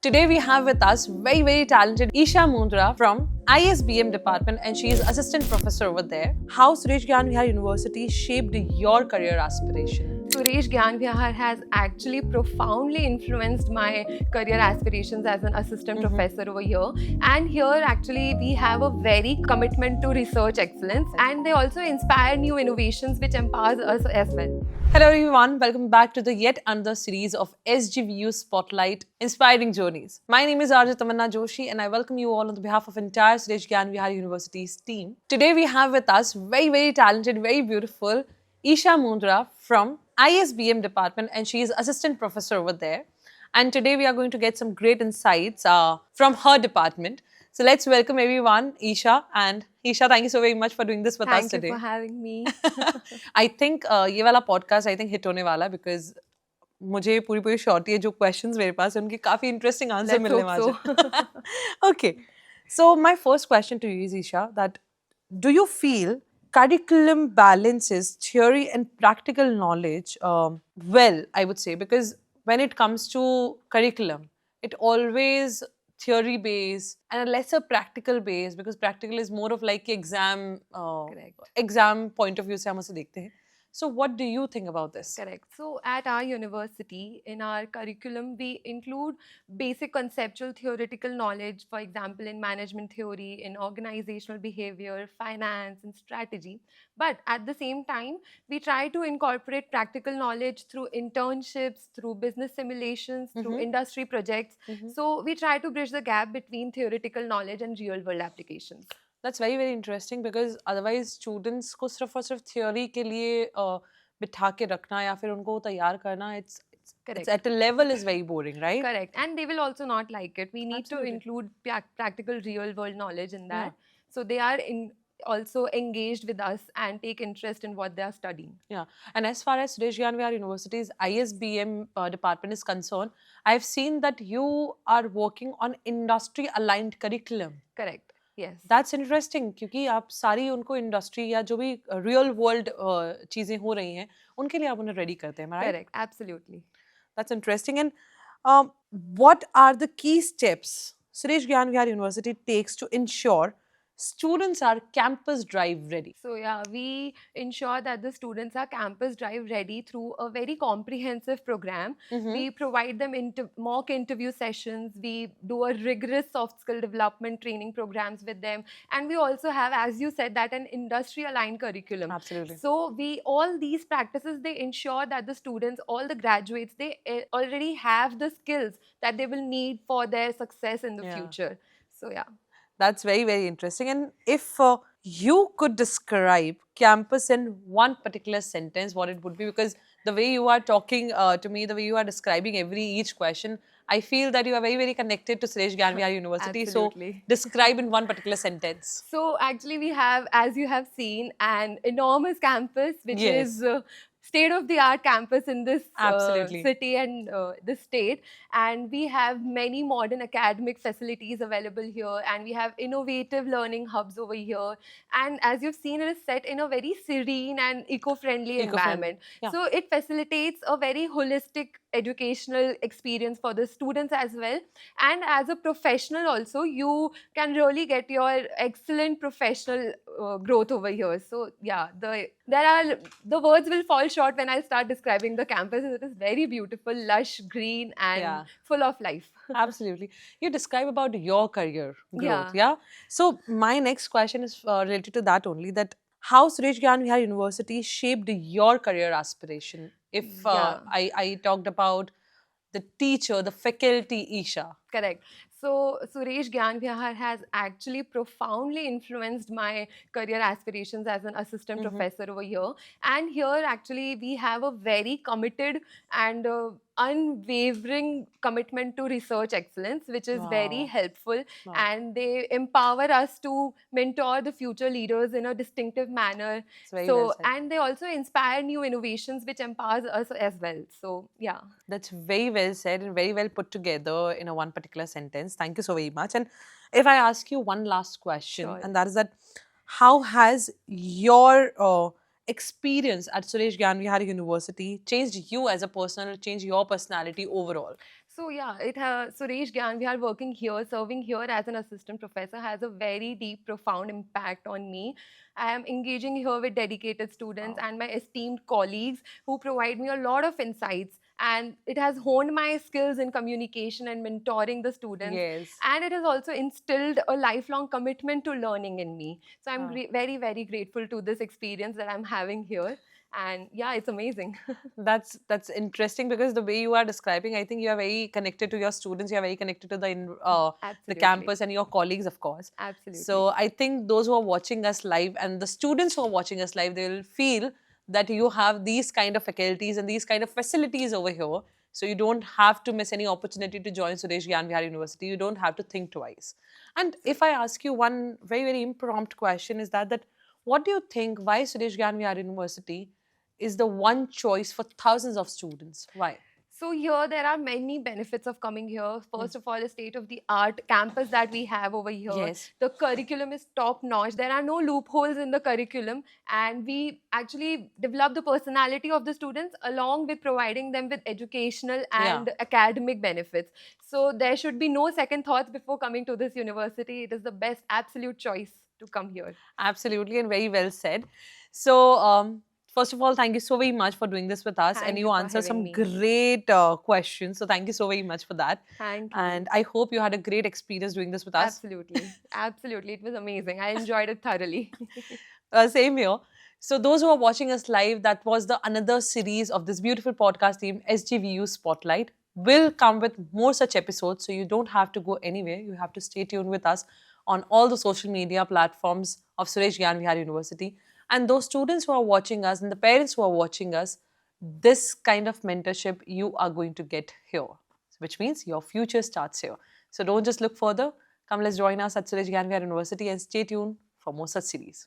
Today we have with us very talented Isha Mundra from ISBM department, and she is assistant professor over there. How Suresh Gyan Vihar University shaped your career aspiration? Suresh Gyan Vihar has actually profoundly influenced my career aspirations as an assistant professor over here. And here, actually, we have a very commitment to research excellence, and they also inspire new innovations which empowers us as well. Hello everyone, welcome back to the yet another series of SGVU Spotlight Inspiring Journeys. My name is Arjit Tamanna Joshi and I welcome you all on behalf of entire Suresh Gyan Vihar University's team. Today we have with us very talented, very beautiful Isha Mundra from ISBM department, and she is assistant professor over there. And today we are going to get some great insights from her department. So let's welcome everyone, Isha. And Isha, thank you so very much for doing this with us today. Thank you for having me. I think ये वाला podcast I think hit होने वाला because मुझे पूरी surety है जो questions मेरे पास है उनके काफी interesting answer Let's मिलने hope वाले हैं. Okay, so my first question to you is, Isha, that do you feel curriculum balances theory and practical knowledge well, I would say, because when it comes to curriculum, it always theory based and a lesser practical based, because practical is more of like exam exam point of view से हम उसे देखते हैं. So what do you think about this? Correct. So at our university, in our curriculum, we include basic conceptual theoretical knowledge, for example, in management theory, in organizational behavior, finance, and strategy. But at the same time, we try to incorporate practical knowledge through internships, through business simulations, through industry projects. So we try to bridge the gap between theoretical knowledge and real world applications. That's very interesting, because otherwise students को सिर्फ और सिर्फ theory के लिए बिठा के रखना या फिर उनको तैयार करना, it's at a level is very boring, right? Correct. And they will also not like it. We need Absolutely. to include practical real world knowledge in that. So they are also engaged with us and take interest in what they are studying. Yeah. And as far as Suresh Gyan Vihar University's ISBM department is concerned, I've seen that you are working on industry aligned curriculum. Correct. Yes. That's interesting, क्योंकि आप सारी उनको industry या जो भी real world चीजें हो रही हैं उनके लिए आप उन्हें रेडी करते हैं, right? Correct. Absolutely. That's interesting. And what are the key steps Suresh Gyan Vihar University takes to ensure students are campus drive ready? So yeah, we ensure that the students are campus drive ready through a very comprehensive program. We provide them mock interview sessions. We do a rigorous soft skill development training programs with them. And we also have, as you said, that an industry aligned curriculum. Absolutely. So all these practices, they ensure that the students, all the graduates, they already have the skills that they will need for their success in the future. So yeah. That's very interesting. And if you could describe campus in one particular sentence, what it would be? Because the way you are talking to me, the way you are describing each question, I feel that you are very connected to Suresh Gyan Vihar University. Absolutely. So describe in one particular sentence. So actually we have, as you have seen, an enormous campus, which is state-of-the-art campus in this city and this state. And we have many modern academic facilities available here, and we have innovative learning hubs over here. And as you've seen, it is set in a very serene and eco-friendly environment. So it facilitates a very holistic educational experience for the students as well. And as a professional also, you can really get your excellent professional growth over here. So yeah, the words will fall short when I start describing the campus. It is very beautiful, lush, green, and full of life. Absolutely. You describe about your career growth, yeah? So my next question is related to that only, that how Suresh Gyan Vihar University shaped your career aspiration. If I talked about the teacher, the faculty, Isha. Correct. So Suresh Gyan Vihar has actually profoundly influenced my career aspirations as an assistant professor over here. And here actually we have a very committed and unwavering commitment to research excellence, which is very helpful. And they empower us to mentor the future leaders in a distinctive manner. And they also inspire new innovations, which empowers us as well. So yeah. That's very well said and very well put together in a one particular sentence. Thank you so very much. And if I ask you one last question, and that is that, how has your experience at Suresh Gyan Vihar University changed you as a person, or changed your personality overall? So yeah, Suresh Gyan, we are working here, serving here as an assistant professor has a very deep, profound impact on me. I am engaging here with dedicated students Wow. and my esteemed colleagues who provide me a lot of insights. And it has honed my skills in communication and mentoring the students. Yes. And it has also instilled a lifelong commitment to learning in me. So I'm Wow. very, very grateful to this experience that I'm having here. And yeah, it's amazing. That's interesting because the way you are describing, I think you are very connected to your students. You are very connected to the Absolutely. campus and your colleagues, of course. Absolutely. So I think those who are watching us live and the students who are watching us live, they will feel that you have these kind of faculties and these kind of facilities over here. So you don't have to miss any opportunity to join Suresh Gyan Vihar University. You don't have to think twice. And if I ask you one very, very impromptu question, is that what do you think why Suresh Gyan Vihar University is the one choice for thousands of students? Why? So here there are many benefits of coming here. Hmm. First of all, the state of the art campus that we have over here. Yes. The curriculum is top notch. There are no loopholes in the curriculum, and we actually develop the personality of the students along with providing them with educational Yeah. and academic benefits. So there should be no second thoughts before coming to this university. It is the best absolute choice to come here. Absolutely, and very well said. So, first of all, thank you so very much for doing this with us, and Thank you you for answered having some me. great questions. So, thank you so very much for that. Thank you. And I hope you had a great experience doing this with us. Absolutely. Absolutely. It was amazing. I enjoyed it thoroughly. Same here. So, those who are watching us live, that was the another series of this beautiful podcast named SGVU Spotlight. Will come with more such episodes, so you don't have to go anywhere. You have to stay tuned with us on all the social media platforms of Suresh Gyan Vihar University. And those students who are watching us and the parents who are watching us, this kind of mentorship you are going to get here, which means your future starts here. So don't just look further. Come, let's join us at Suresh Gyan Vihar University and stay tuned for more such series.